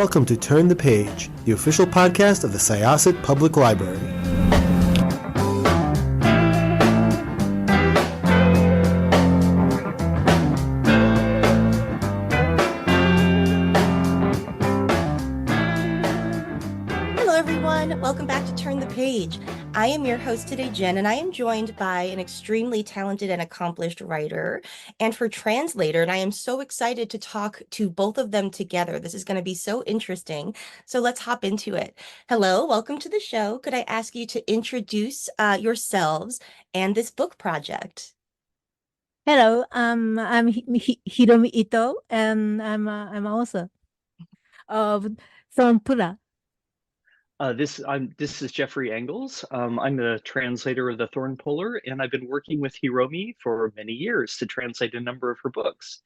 welcome to Turn the Page, the official podcast of the Syosset Public Library. Hello everyone, welcome back to Turn the Page. I am your host today, Jenn, and I am joined by an extremely talented and accomplished writer and her translator, and I am so excited to talk to both of them together. This is going to be so interesting, so let's hop into it. Hello, welcome to the show. Could I ask you to introduce yourselves and this book project? Hello, I'm Hiromi Ito, and I'm author of Thorn. This is Jeffrey Engels. I'm the translator of the Thorn, and I've been working with Hiromi for many years to translate a number of her books.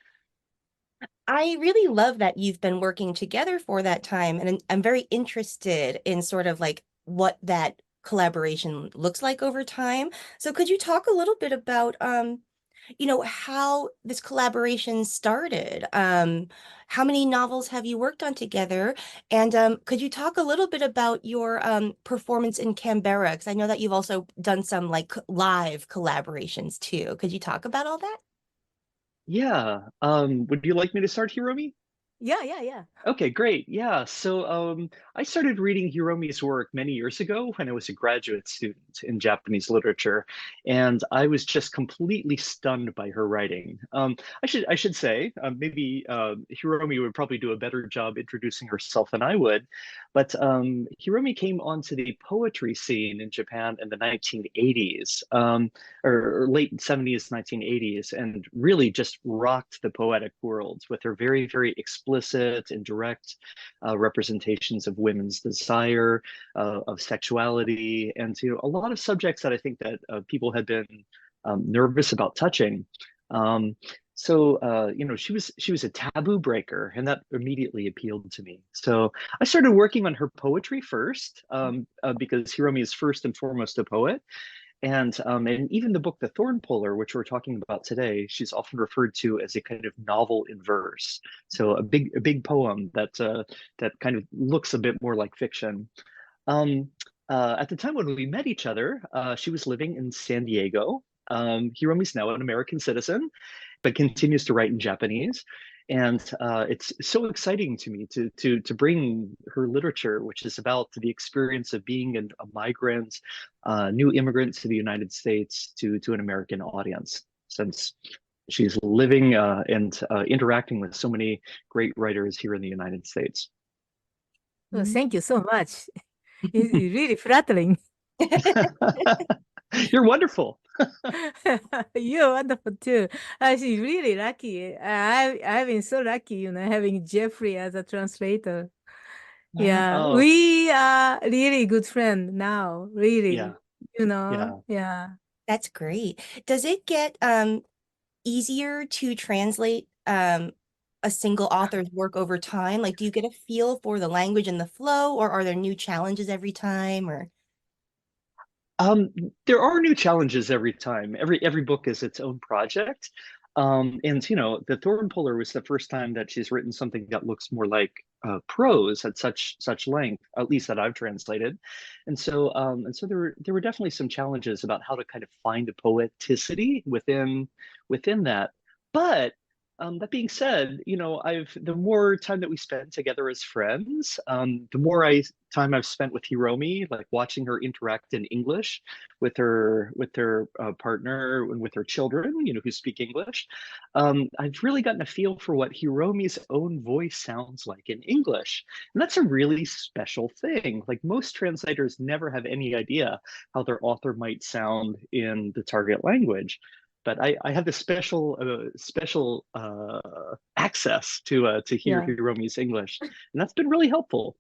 I really love that you've been working together for that time, and I'm very interested in sort of like what that collaboration looks like over time. So could you talk a little bit about how this collaboration started? How many novels have you worked on together? And could you talk a little bit about your performance in Canberra? Because I know that you've also done some like live collaborations too. Could you talk about all that? Yeah. Would you like me to start, Hiromi? Yeah. Okay, great. Yeah. So I started reading Hiromi's work many years ago when I was a graduate student in Japanese literature, and I was just completely stunned by her writing. I should say maybe Hiromi would probably do a better job introducing herself than I would, but Hiromi came onto the poetry scene in Japan in the 1980s, or late 70s, 1980s, and really just rocked the poetic world with her very, very explicit and direct representations of women's desire, of sexuality, and a lot of subjects that I think that people had been nervous about touching. She was a taboo breaker, and that immediately appealed to me. So I started working on her poetry first, because Hiromi is first and foremost a poet. And even the book, The Thorn, which we're talking about today, she's often referred to as a kind of novel in verse. So a big poem that kind of looks a bit more like fiction. At the time when we met each other, she was living in San Diego. Hiromi's now an American citizen, but continues to write in Japanese. And it's so exciting to me to bring her literature, which is about the experience of being a migrant, new immigrant to the United States, to an American audience, since she's living and interacting with so many great writers here in the United States. Well, thank you so much. It's really flattering. You're wonderful. You're wonderful too. She's really lucky. I've been so lucky, having Jeffrey as a translator. Yeah, Oh, we are really good friends now, really. yeah. Yeah. That's great. Does it get easier to translate a single author's work over time? Like, do you get a feel for the language and the flow, or are there new challenges every time? Or There are new challenges every time. Every book is its own project. The Thorn was the first time that she's written something that looks more like prose at such length, at least that I've translated. And so there were definitely some challenges about how to kind of find the poeticity within that. But that being said, the more time that we spend together as friends, the more time I've spent with Hiromi, like watching her interact in English with her partner and with her children, who speak English. I've really gotten a feel for what Hiromi's own voice sounds like in English, and that's a really special thing. Like, most translators never have any idea how their author might sound in the target language. But I have this special access to hear Yeah. Hiromi's English, and that's been really helpful.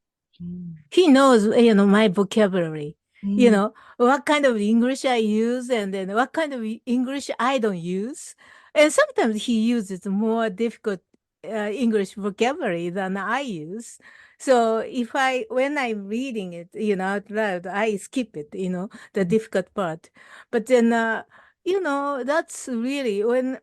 He knows, my vocabulary, what kind of English I use, and then what kind of English I don't use. And sometimes he uses more difficult English vocabulary than I use. So when I'm reading it, out loud, I skip it, the difficult part. But then, that's really when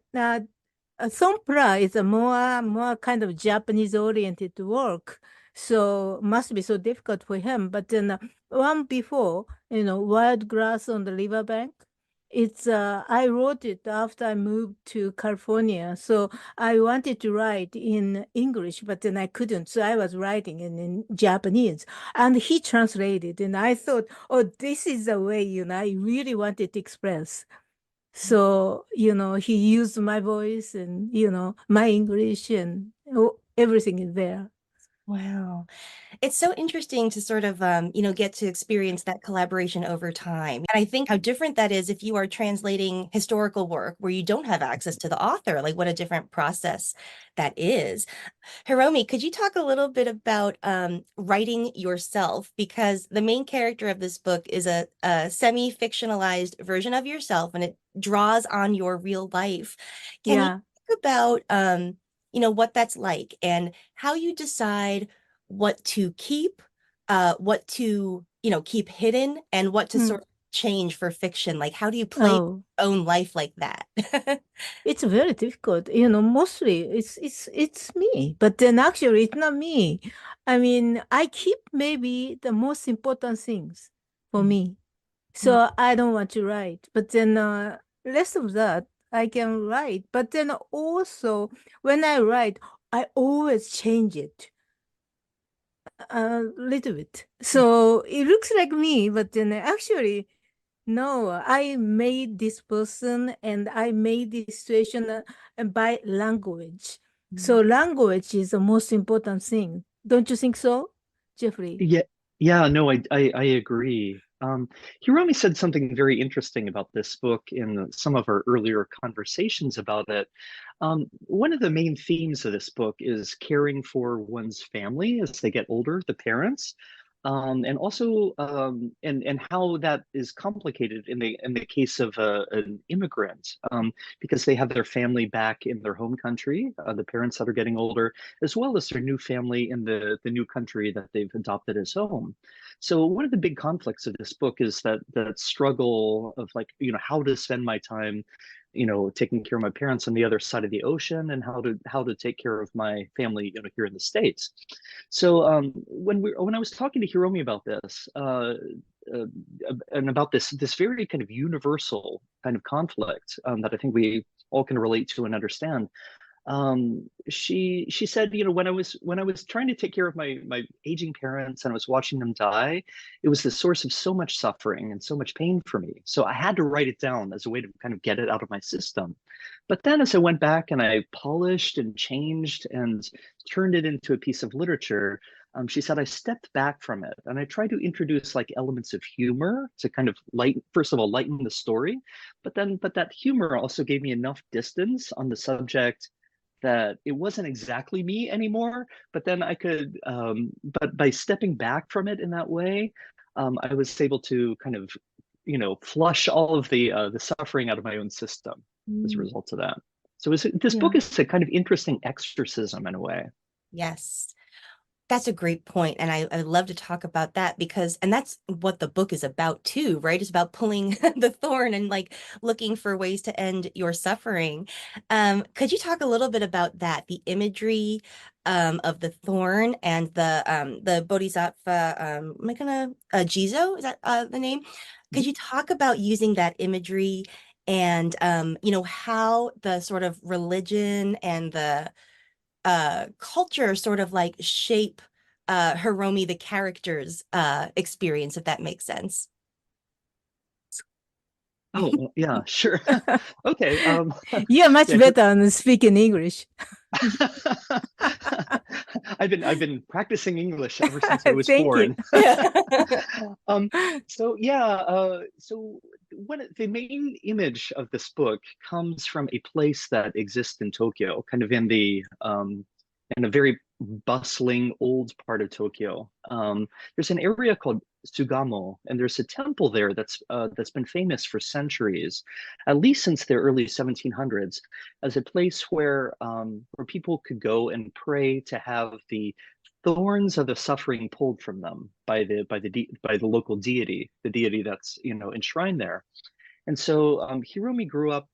Sonpra is a more kind of Japanese oriented work. So must be so difficult for him. But then one before, Wild Grass on the Riverbank. It's I wrote it after I moved to California. So I wanted to write in English, but then I couldn't. So I was writing in Japanese. And he translated. And I thought, oh, this is the way, I really wanted to express. So, he used my voice and, my English and everything is there. Wow. It's so interesting to sort of, get to experience that collaboration over time. And I think how different that is if you are translating historical work where you don't have access to the author, like what a different process that is. Hiromi, could you talk a little bit about writing yourself? Because the main character of this book is a semi-fictionalized version of yourself, and it draws on your real life. Can you Yeah. talk about, what that's like and how you decide what to keep, what to, keep hidden, and what to Mm. sort of change for fiction? Like, how do you play your Oh, own life like that? it's very difficult. Mostly it's me, but then actually it's not me. I mean, I keep maybe the most important things for Mm, me. mm, So I don't want to write. But then rest of that I can write. But then also when I write, I always change it a little bit. So it looks like me, but then actually no, I made this person and I made this situation by language. So mm. language is the most important thing. Don't you think so, Jeffrey? Yeah, yeah, no, I agree. Hiromi said something very interesting about this book in some of our earlier conversations about it. One of the main themes of this book is caring for one's family as they get older, the parents, and also and how that is complicated in the case of an immigrant, because they have their family back in their home country, the parents that are getting older, as well as their new family in the new country that they've adopted as home. So one of the big conflicts of this book is that struggle of, like, how to spend my time, taking care of my parents on the other side of the ocean, and how to take care of my family, here in the States. So when I was talking to Hiromi about this, uh, and about this very kind of universal kind of conflict, that I think we all can relate to and understand, she said, when I was trying to take care of my aging parents and I was watching them die, it was the source of so much suffering and so much pain for me. So I had to write it down as a way to kind of get it out of my system. But then as I went back and I polished and changed and turned it into a piece of literature, she said I stepped back from it and I tried to introduce like elements of humor to kind of first of all, lighten the story, but that humor also gave me enough distance on the subject that it wasn't exactly me anymore. But then I could, but by stepping back from it in that way, I was able to kind of, flush all of the suffering out of my own system as a Mm. result of that. So this book Yeah. is a kind of interesting exorcism in a way. Yes. That's a great point. And I love to talk about that because, and that's what the book is about too, right? It's about pulling the thorn and like looking for ways to end your suffering. Could you talk a little bit about that, the imagery of the thorn and the Bodhisattva, am I gonna, Jizo, is that the name? Could you talk about using that imagery and, how the sort of religion and the culture sort of like shape Hiromi the character's experience, if that makes sense. Oh, well, yeah, sure. Okay. You're much Yeah, better on speaking English. I've been practicing English ever since I was Thank you. born. Um, so yeah, so the main image of this book comes from a place that exists in Tokyo, kind of in a very bustling old part of Tokyo. There's an area called Sugamo, and there's a temple there that's been famous for centuries, at least since the early 1700s, as a place where people could go and pray to have the thorns of the suffering pulled from them by the local deity, the deity that's enshrined there. And so Hiromi grew up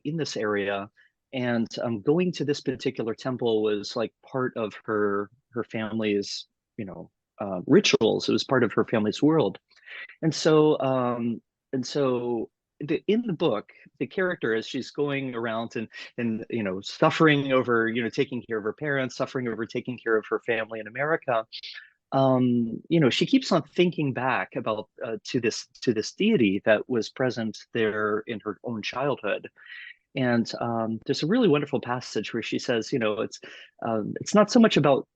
in this area, and going to this particular temple was like part of her family's rituals. It was part of her family's world. And so, in the book, the character, as she's going around and suffering over taking care of her parents, suffering over taking care of her family in America, she keeps on thinking back about to this deity that was present there in her own childhood. And there's a really wonderful passage where she says, it's not so much about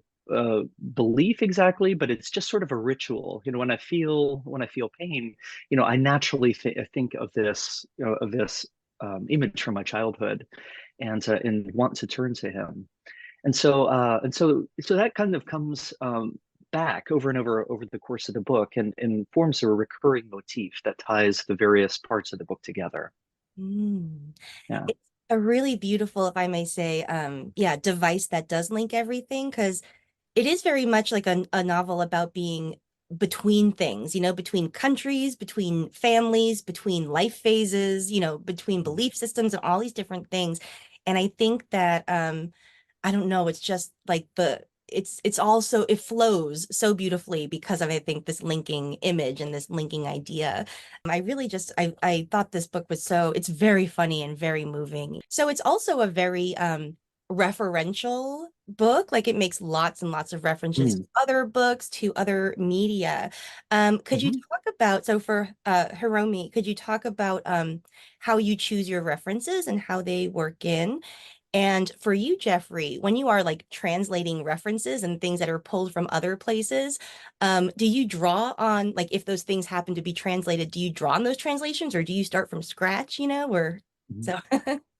belief exactly, but it's just sort of a ritual. When I feel pain, I naturally think of this image from my childhood, and want to turn to him. And so that kind of comes back over and over the course of the book, and forms a recurring motif that ties the various parts of the book together. Mm. Yeah. It's a really beautiful, if I may say, device that does link everything, because it is very much like a novel about being between things, between countries, between families, between life phases, between belief systems and all these different things. And I think that I don't know, it's just like it's also, it flows so beautifully because of, I think, this linking image and this linking idea. I really just I thought this book was it's very funny and very moving. So it's also a very referential book. Like, it makes lots and lots of references to other books, to other media. Could you talk about, so for Hiromi, could you talk about how you choose your references and how they work in? And for you, Jeffrey, when you are like translating references and things that are pulled from other places, do you draw on, like, if those things happen to be translated, do you draw on those translations, or do you start from scratch, or so?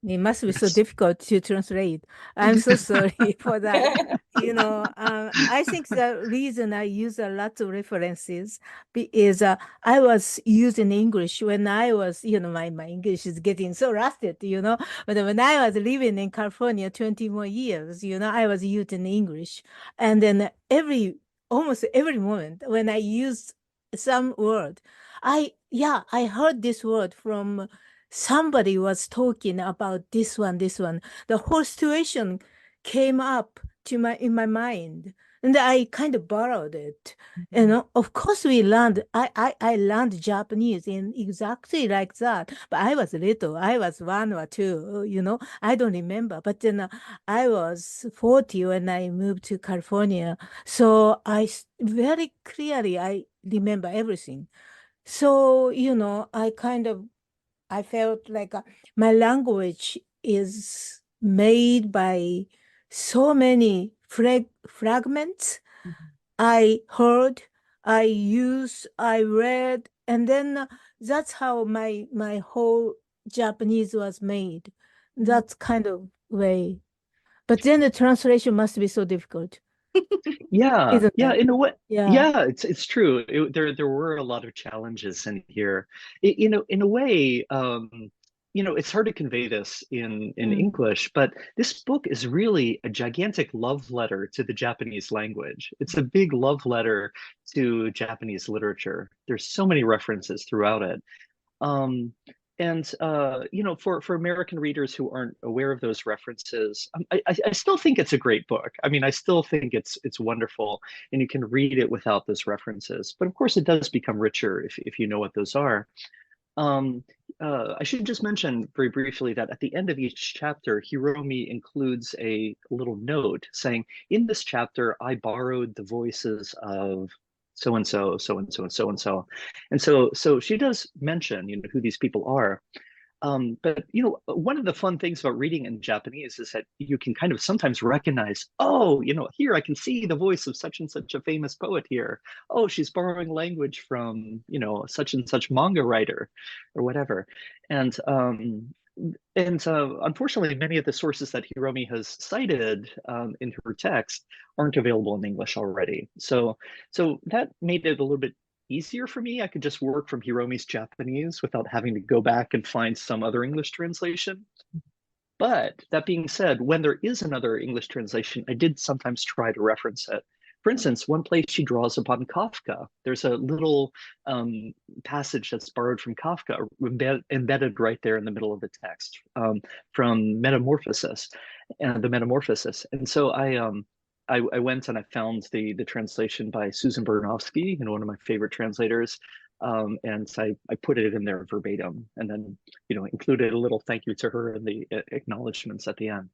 It must be so Yes. difficult to translate. I'm so sorry for that. I think the reason I use a lot of references is I was using English when I was, my English is getting so rusted, But when I was living in California 20 more years, I was using English. And then almost every moment when I use some word, I heard this word from somebody was talking about this one. The whole situation came up in my mind, and I kind of borrowed it. Of course, I learned Japanese in exactly like that, but I was little. I was 1 or 2. I don't remember. But then I was 40 when I moved to California, so very clearly I remember everything. So I felt like my language is made by so many fragments. I heard, I used, I read, and then that's how my whole Japanese was made. That kind of way. But then the translation must be so difficult, Yeah, isn't yeah, it? in a way. Yeah. Yeah, it's true. There were a lot of challenges in here. In a way, it's hard to convey this in Mm. English, but this book is really a gigantic love letter to the Japanese language. It's a big love letter to Japanese literature. There's so many references throughout it. Um, and for American readers who aren't aware of those references, I still think it's a great book. I mean, I still think it's wonderful, and you can read it without those references. But of course, it does become richer if you know what those are. Um, I should just mention very briefly that at the end of each chapter, Hiromi includes a little note saying, "In this chapter, I borrowed the voices of so and so, so and so, and so and so," and so she does mention, who these people are. But one of the fun things about reading in Japanese is that you can kind of sometimes recognize, oh, here I can see the voice of such and such a famous poet here. Oh, she's borrowing language from, such and such manga writer or whatever. And unfortunately, many of the sources that Hiromi has cited in her text aren't available in English already. So that made it a little bit easier for me. I could just work from Hiromi's Japanese without having to go back and find some other English translation. But that being said, when there is another English translation, I did sometimes try to reference it. For instance, one place she draws upon Kafka. There's a little passage that's borrowed from Kafka, embedded right there in the middle of the text, from Metamorphosis, the Metamorphosis. And so I went and I found the translation by Susan Bernofsky, one of my favorite translators. And so I put it in there verbatim, and then included a little thank you to her in the acknowledgments at the end.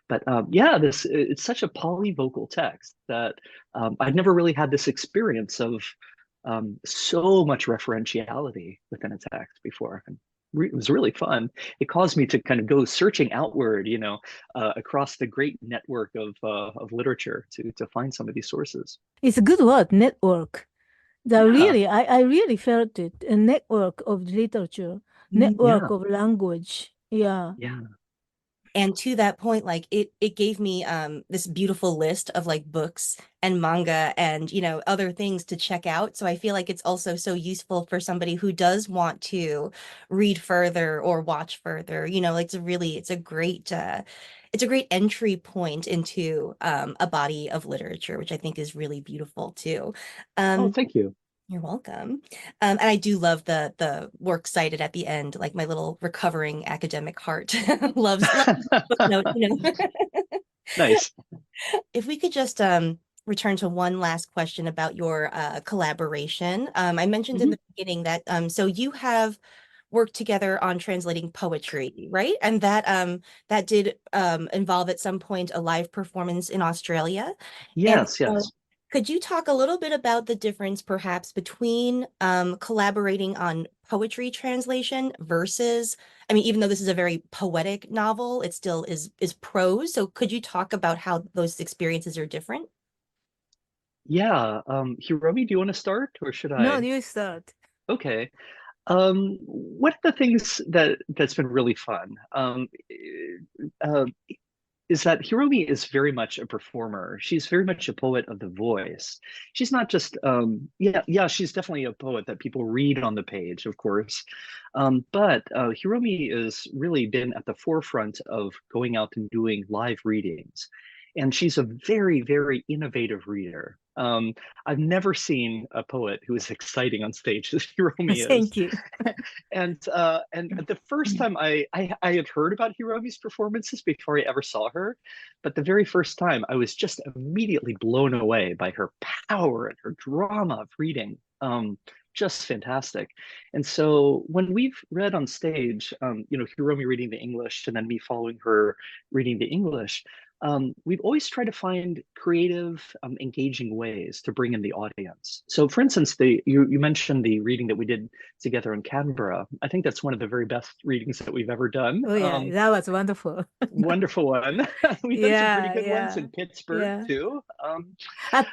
But yeah, it's such a polyvocal text that I'd never really had this experience of so much referentiality within a text before. And it was really fun. It caused me to kind of go searching outward, across the great network of literature to find some of these sources. It's a good word, network. Yeah. I really felt it. A network of literature, network of language. Yeah. Yeah. And to that point, like it gave me this beautiful list of like books and manga and other things to check out. So I feel like it's also so useful for somebody who does want to read further or watch further. Like it's a great entry point into a body of literature, which I think is really beautiful too. Oh, thank you. You're welcome. And I do love the work cited at the end, like my little recovering academic heart loves footnote, Nice. If we could just return to one last question about your collaboration. I mentioned in the beginning that so you have worked together on translating poetry, right? And that did involve at some point a live performance in Australia. Yes, yes. Could you talk a little bit about the difference perhaps between collaborating on poetry translation versus, I mean, even though this is a very poetic novel, it still is prose. So could you talk about how those experiences are different? Yeah. Hiromi, do you want to start, or should No, I? you start. Okay. One of the things that's been really fun uh, is that Hiromi is very much a performer. She's very much a poet of the voice. She's not just she's definitely a poet that people read on the page, of course. But Hiromi has really been at the forefront of going out and doing live readings. And she's a very, very innovative reader. I've never seen a poet who is exciting on stage as Hiromi is. Thank you. And the first time I had heard about Hiromi's performances before I ever saw her, but the very first time I was just immediately blown away by her power and her drama of reading. Just fantastic. And so when we've read on stage, Hiromi reading the English and then me following her reading the English, we've always tried to find creative, engaging ways to bring in the audience. So for instance, you mentioned the reading that we did together in Canberra. I think that's one of the very best readings that we've ever done. Oh yeah, that was wonderful. Wonderful one. We've done some pretty good ones in Pittsburgh too.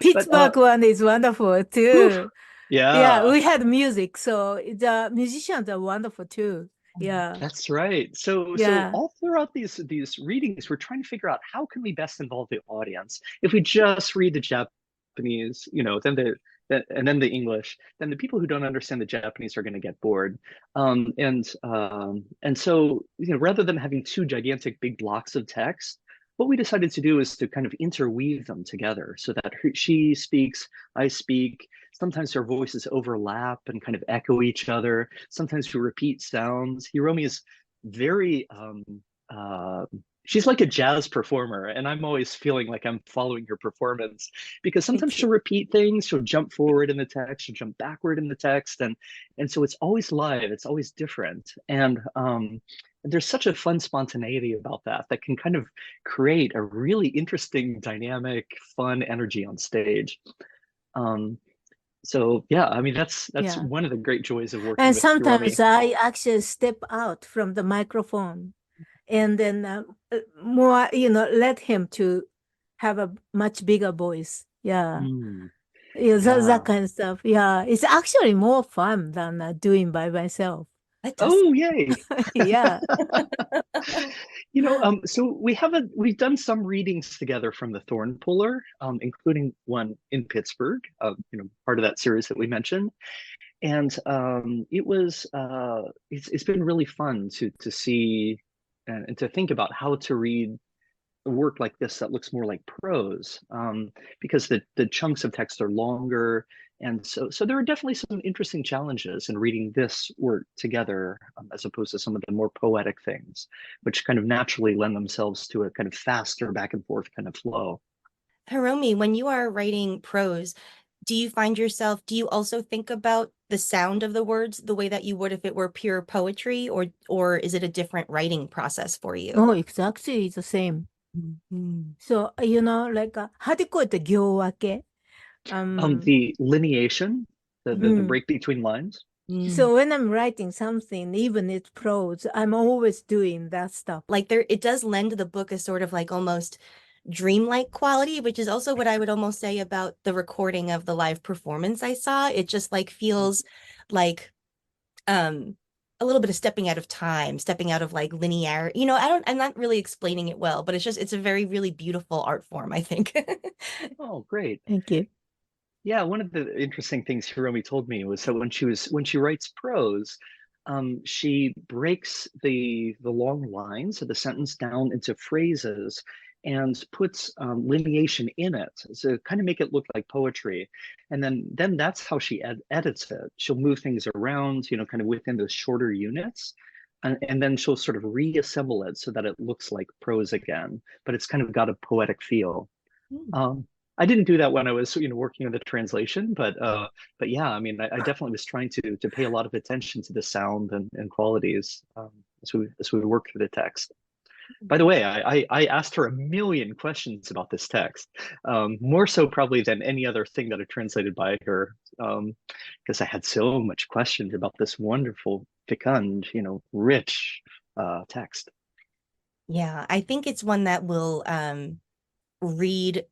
Pittsburgh one is wonderful too. Oof, yeah. We had music, so the musicians are wonderful too. Yeah. That's right. So all throughout these readings, we're trying to figure out how can we best involve the audience. If we just read the Japanese, and then the English, then the people who don't understand the Japanese are going to get bored. And so rather than having two gigantic big blocks of text, what we decided to do is to kind of interweave them together so that she speaks, I speak. Sometimes our voices overlap and kind of echo each other. Sometimes we repeat sounds. Hiromi is very, she's like a jazz performer, and I'm always feeling like I'm following her performance because sometimes she'll repeat things, she'll jump forward in the text, she'll jump backward in the text, and so it's always live, it's always different. And there's such a fun spontaneity about that can kind of create a really interesting, dynamic, fun energy on stage. So yeah, I mean that's one of the great joys of working and with sometimes Hiromi. I actually step out from the microphone and then more let him to have a much bigger voice. That kind of stuff. It's actually more fun than doing by myself. Oh, yay. Yeah. So we've done some readings together from the Thorn Puller, including one in Pittsburgh, part of that series that we mentioned. And it's been really fun to see and to think about how to read a work like this that looks more like prose, because the chunks of text are longer. And so there are definitely some interesting challenges in reading this work together, as opposed to some of the more poetic things, which kind of naturally lend themselves to a kind of faster back and forth kind of flow. Hiromi, when you are writing prose, do you also think about the sound of the words the way that you would if it were pure poetry, or is it a different writing process for you? Oh, exactly the same. Mhm. So, like, how do you call it, the 行分け? The lineation, the Mm. break between lines. So when I'm writing something, even it's prose, I'm always doing that stuff. Like it does lend the book a sort of like almost dreamlike quality, which is also what I would almost say about the recording of the live performance I saw. It just like feels like a little bit of stepping out of time, stepping out of like linear. I'm not really explaining it well, but it's a very, really beautiful art form, I think. Oh, great. Thank you. Yeah, one of the interesting things Hiromi told me was that when she writes prose, she breaks the long lines of the sentence down into phrases and puts lineation in it, so kind of make it look like poetry. And then that's how she edits it. She'll move things around, kind of within those shorter units. And then she'll sort of reassemble it so that it looks like prose again, but it's kind of got a poetic feel. I didn't do that when I was, working on the translation, but yeah, I mean, I definitely was trying to pay a lot of attention to the sound and qualities as we worked through the text. By the way, I asked her a million questions about this text, more so probably than any other thing that I translated by her, because I had so much questions about this wonderful, fecund, rich text. Yeah, I think it's one that will read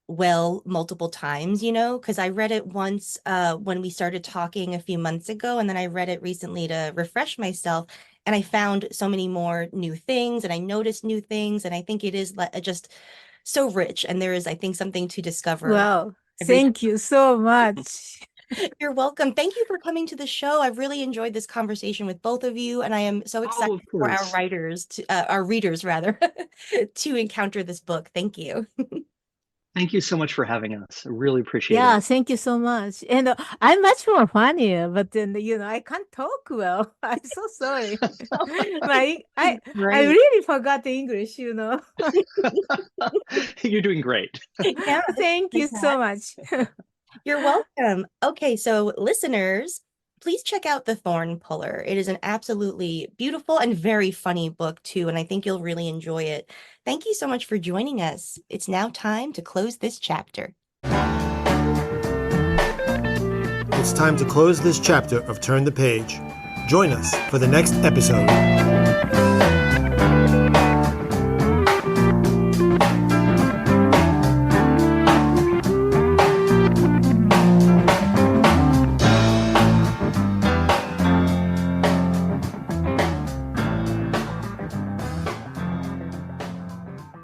well multiple times, because I read it once when we started talking a few months ago, and then I read it recently to refresh myself, and I found so many more new things, and I noticed new things, and I think it is just so rich, and there is, I think, something to discover Wow. every time. Thank you so much. You're welcome. Thank you for coming to the show. I've really enjoyed this conversation with both of you, and I am so Oh, excited of for our course. our readers rather, to encounter this book. Thank you. Thank you so much for having us. I really appreciate Yeah, it. thank you so much. And I'm much more funnier, but then I can't talk well. I'm so sorry. I Great. really forgot the English. You're doing great. Yeah, Thank you so much. you're welcome. Okay, so listeners, please check out The Thorn Puller. It is an absolutely beautiful and very funny book too, and I think you'll really enjoy it. Thank you so much for joining us. It's now time to close this chapter. It's time to close this chapter of Turn the Page. Join us for the next episode.